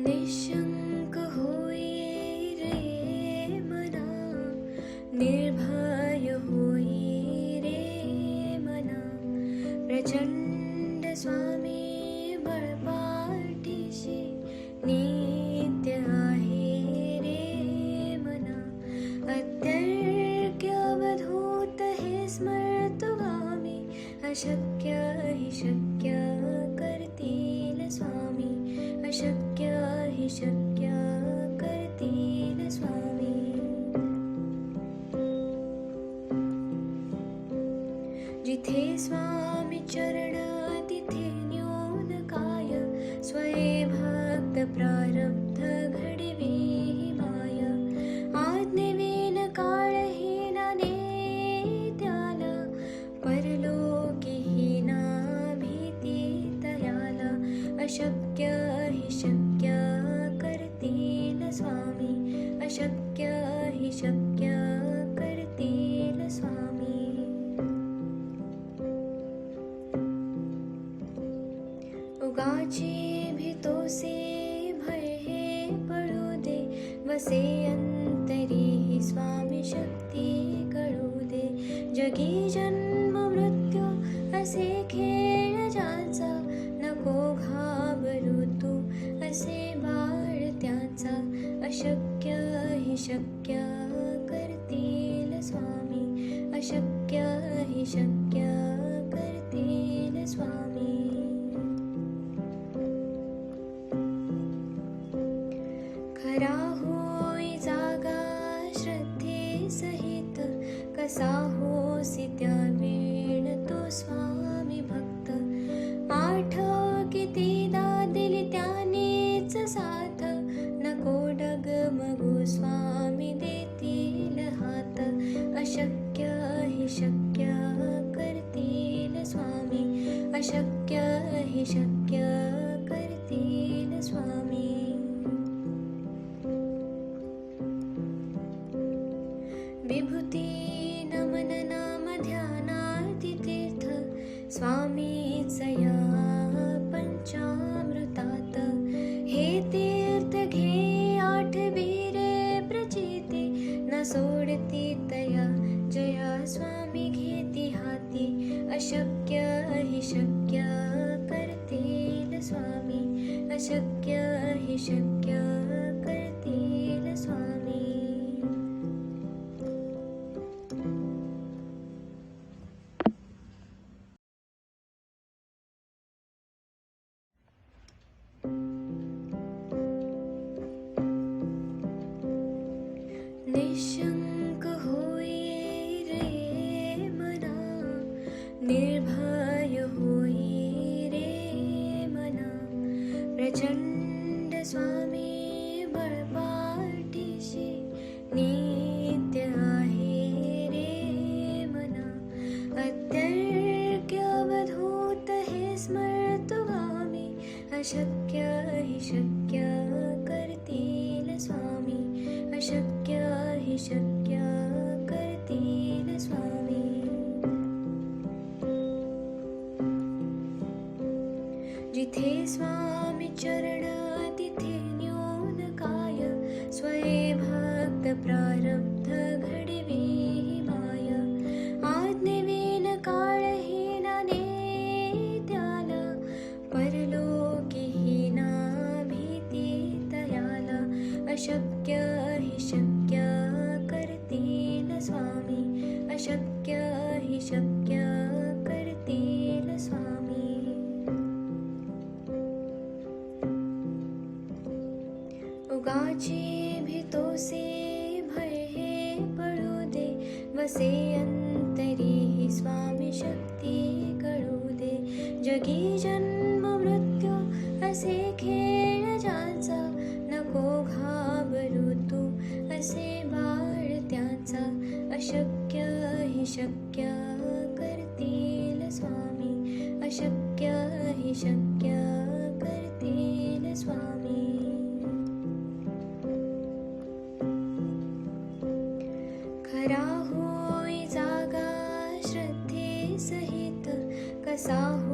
निशंक होई रे मना, निर्भय होई रे मना, प्रचंड स्वामी बळपाठीशी नित्य आहे रे मना. अत्यर्क्य अवधूत हे स्मर्तुगामी, अशक्य हि शक्य करतील स्वामी, अशक्य हि शक्य करतील स्वामी. जिथे स्वामी चरण तिथे न्यून काय, स्वये भक्त प्रारब्ध घडवी माय. आज्ञेविन काळहीना नेत्याला, परलोकीहीना भीती तयाला. अशक्य हि शक्य करतील स्वामी, अशक्य हि शक्य करतील स्वामी. उगाची भीतोसे भय हे पळू दे, वसे अंतरी ही स्वामी शक्ती कळू दे. जगी जन्म मृत्यू असे खेळ ज्याचा, नको घाबरू तू असे बाळ त्याचा. अशक्य हि शक्य करतील स्वामी, अशक्य हि शक्य करतील स्वामी. खरा होई जागा श्रद्धे सहित, कसा होसी त्या वेळ तो स्वामी भक्त. आठव कितीदा दिली त्यानेच साथ, नको डगमगू स्वामी देतील हात. अशक्य हि शक्य करतील स्वामी, अशक्य हि शक्य करतील स्वामी. विभूती नमन नाम ध्यानार्ती तीर्थ, स्वामीच या पंचामृतात. हे तीर्थ घे आठवी रे प्रचिती, न सोडती तया जया स्वामी घेती हाती. अशक्य हि शक्य करतील स्वामी, अशक्य हि शक्य करतील स्वामी. निशंक होई रे मना, निर्भय होई रे मना, प्रचंड स्वामी बळपाठीशी नित्य आहे रे मना. अत्यर्क्य अवधूत हे स्मर्तुगामी, अशक्य हि शक्य करतील स्वामी, अशक्य हि शक्य करतील स्वामी. जिथे स्वामी चरण तिथे न्यून काय, स्वये भक्त प्रारब्ध घडवी माय. आज्ञेविन काळहीना नेत्याला, परलोकीहीना भीती तयाला. अशक्य हि शक्य करतील स्वामी, अशक्य हि शक्य करतील स्वामी. उगाची भीतोसे भय हे पळू दे, वसे अंतरी ही स्वामी शक्ती कळू दे. जगी जन्म मृत्यू असे खेळ ज्याचा, नको घाबरू तू असे बाळ त्याचा. अशक्य हि शक्य करतील स्वामी, अशक्य हि शक्य करतील स्वामी. खरा होई जागा श्रद्धे सहित, कसा